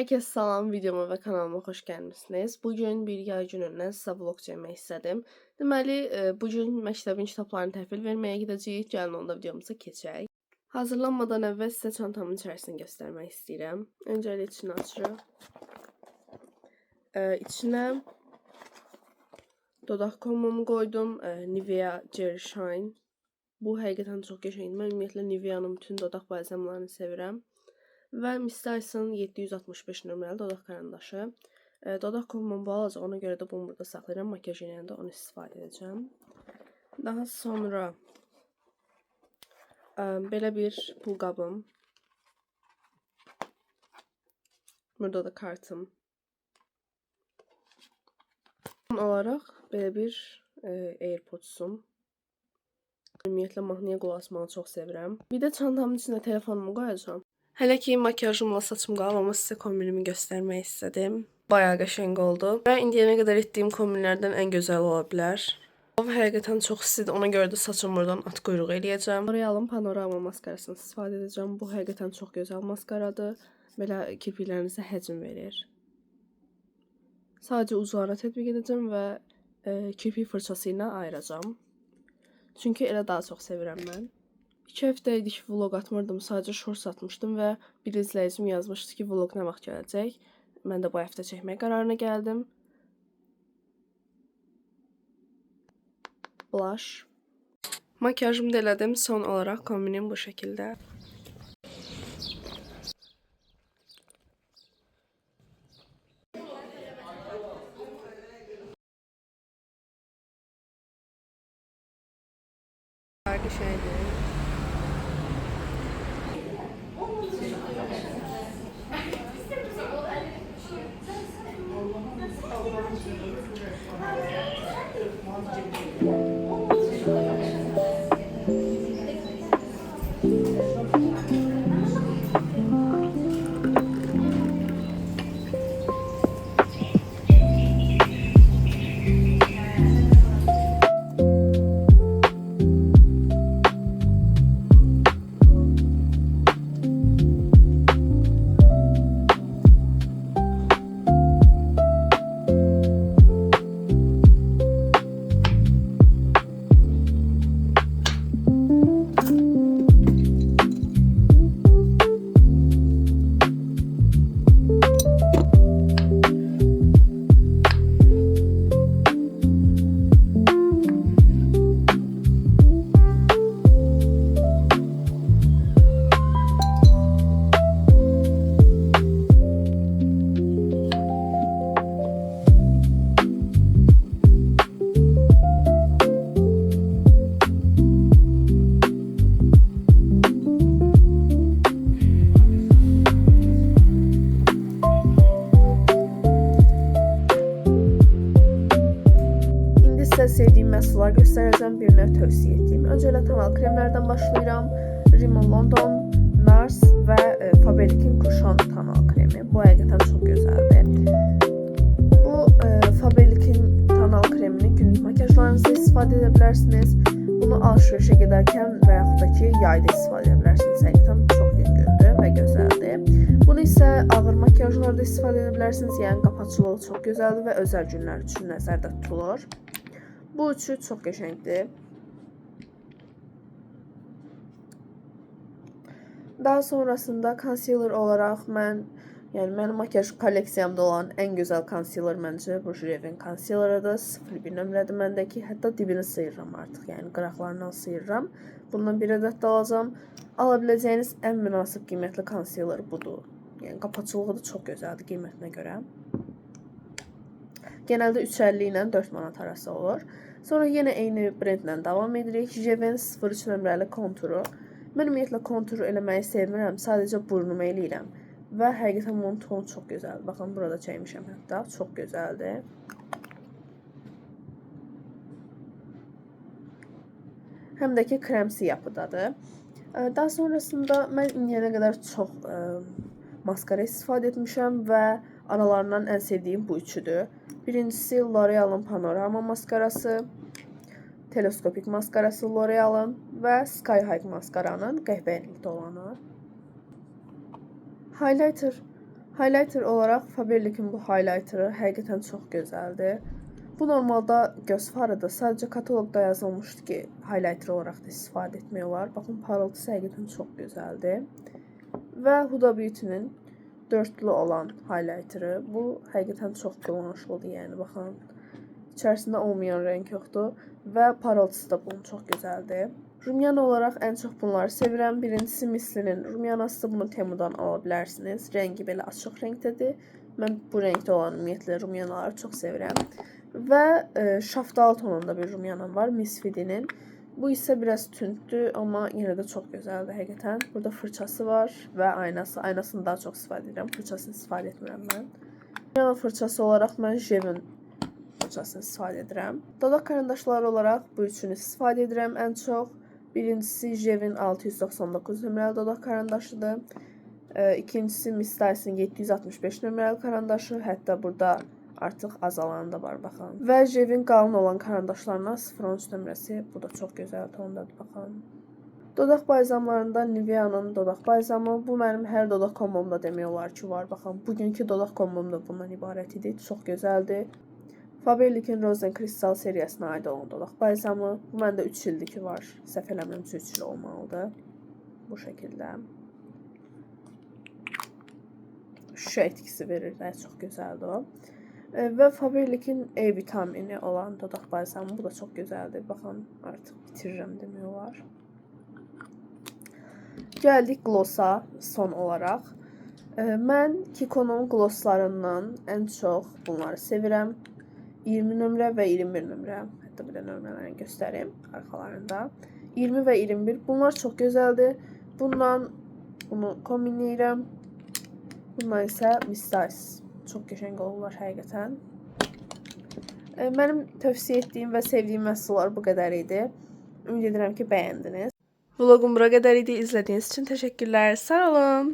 Herkese salam, videoma ve kanalıma hoş gəlmisiniz. Bugün bir yay günündən sizə vlog çəkmək istədim. Deməli, bugün məktəbin kitablarını təhvil verməyə gedəcəyik. Gəlin onda videomuza keçək. Hazırlanmadan əvvəl sizə çantamın içərisini göstərmək istəyirəm. Öncəliklə içini açırıq. İçinə dodaq kremimi qoydum. Nivea Gel Shine. Bu həqiqətən çox qəşəngdir. Mən ümumiyyətlə Nivea'nın bütün dodaq balzamlarını sevirəm. Və Miss Dyson 765 nömrəli dodaq karandaşı. Dodaq kremim bu alacaq, ona görə də bunu burada saxlayıram. Makyaj eləyəndə onu istifadə edəcəm. Daha sonra belə bir pulqabım. Burada da kartım. Son olaraq belə bir AirPods'um. Ümumiyyətlə mahnıya qulaq asmağı çox sevirəm. Bir də çantamın içində telefonumu qoyacağam. Hələ ki makyajımla saçım qalıb, amma sizə kombinimi göstərmək istədim. Bayağı qəşəng oldu. Və indiyənə qədər etdiyim kombinlərdən ən gözəl ola bilər. O həqiqətən çox istidir, ona görə də saçımı buradan at quyruğu eləyəcəm. L'Oreal'ın Panorama maskarasını istifadə edəcəm. Bu həqiqətən çox gözəl maskaradır. Belə kirpiklərinizə həcm verir. Sadəcə uclara tətbiq edəcəm və kirpik fırçası ilə ayıracağım. Çünki elə daha çox sevirəm mən. 2 həftə idi ki, vlog atmırdım, sadəcə shorts atmışdım və bir izləyicim yazmışdı ki, vlog nə vaxt gələcək. Mən də bu həftə çəkmək qərarına gəldim. Blush. Makyajımı da elədim, son olaraq kombinim bu şəkildə. Qəşəngdir. Sevdiyim məhsullar göstərəcəm, bir növ tövsiyə etdiyim. Öncələ tonal kremlərdən başlayıram. Rimmel London, Nars və Faberlic'in Cushion tonal kremi. Bu həqiqətən çox gözəldir. Bu Faberlic'in tonal kremini günlük makyajlarınızda istifadə edə bilərsiniz. Bunu alışverişə gedərkən və yaxud da ki, yayda istifadə edə bilərsiniz. Həqiqətən çox yüngüldür və gözəldir. Bunu isə ağır makyajlarda istifadə edə bilərsiniz. Yəni qapaçılığı çox gözəldir və özəl günlər üçün nəzərdə tutulur. Bu üçü çox qəşəngdir. Daha sonrasında concealer olaraq yəni mənim makyaj kolleksiyamda olan ən gözəl concealer məncə bu Jurevin concealerıdır. 01 nömrədir məndəki. Hətta dibini sıyırıram artıq. Yəni qıraqlarından sıyırıram. Bundan bir ədəd də alacağam. Ala biləcəyiniz ən münasib qiymətli concealer budur. Yəni qapaçılığı da çox gözəldir qiymətinə görə. Genəldə 3.50 ilə 4 manat arası olur. Sonra yenə eyni brendlə davam edirik. Jevin 03 nömrəli konturu. Mən ümumiyyətlə konturu eləməyi sevmirəm. Sadəcə burnumu eləyirəm. Və həqiqətən bunun tonu çox gözəldir. Baxın, burada çəkmişəm hətta. Çox gözəldir. Həm də ki, kremsi yapıdadır. Daha sonrasında mən indiyənə qədər çox maskara istifadə etmişəm və aralarından ən sevdiyim bu üçüdür. Birincisi L'Oreal'ın Panorama maskarası, teleskopik maskarası L'Oreal'ın və Sky High maskaranın qəhvə rəngli olanı. Highlighter olaraq Faberlic'in bu highlighteri həqiqətən çox gözəldir. Bu normalda göz farıdır. Sadəcə kataloqda yazılmışdı ki, highlighter olaraq da istifadə etmək olar. Baxın, parıltısı həqiqətən çox gözəldir. Və Huda Beauty'nin dörtlü olan highlighteri. Bu həqiqətən çox kullanışlıdır, yəni baxın. İçərisində olmayan rəng yoxdur və parıltısı da bunun çox gözəldir. Rumyana olaraq ən çox bunları sevirəm. Birincisi Mislinin rumyanası, bunu Temu'dan ala bilərsiniz. Rəngi belə açıq rəngdədir. Mən bu rəngdə olan ümumiyyətlə rumyanaları çox sevirəm. Və şaftalı tonunda bir rumyanam var, Miss Fidinin. Bu isə biraz tündür, amma yenə də çox gözəldir həqiqətən. Burada fırçası var və aynası. Aynasını daha çox istifadə edirəm, fırçasını istifadə etmirəm mən. Rumyana fırçası olaraq mən Jevin fırçasını istifadə edirəm. Dodaq karandaşları olaraq bu üçünü istifadə edirəm ən çox. Birincisi Jevin 699 nömrəli dodaq karandaşıdır. İkincisi Miss Dyson 765 nömrəli karandaşı. Hətta burada artıq azalanı da var, baxın. Və Jevin qalın olan karandaşlarına 013 nömrəsi. Bu da çox gözəl tondadır, baxın. Dodaq bayzamlarında Nivea'nın dodaq bayzamı. Bu mənim hər dodaq kombomda demək olar ki var. Baxın, bugünkü dodaq kombom da bundan ibarət idi. Çox gözəldir. Faberlic'in Rosen Crystal seriyasına aid olan dodaq bayzamı. Bu məndə 3 ildir ki var. Səhv eləmirəmsə 3 il olmalıdır. Bu şəkildə. Şüşə etkisi verir. Çox gözəldir o. Və Faberlic'in E vitamini olan dodaq balsamı. Bu da çox gözəldir. Baxın, artıq bitirirəm demək olar. Gəldik glossa son olaraq. Mən Kiko'nun glosslarından ən çox bunları sevirəm. 20 nömrə və 21 nömrə. Hətta bir də nömrələrini göstəreyim arxalarında. 20 və 21. Bunlar çox gözəldir. Bundan bunu kombinləyirəm. Bunlar isə Miss Dyson. Çox qəşəng olurlar həqiqətən. Mənim tövsiyə etdiyim və sevdiyim məhsullar bu qədər idi. Ümid edirəm ki, bəyəndiniz. Vloqum bura qədər idi. İzlədiyiniz üçün təşəkkürlər. Sağ olun.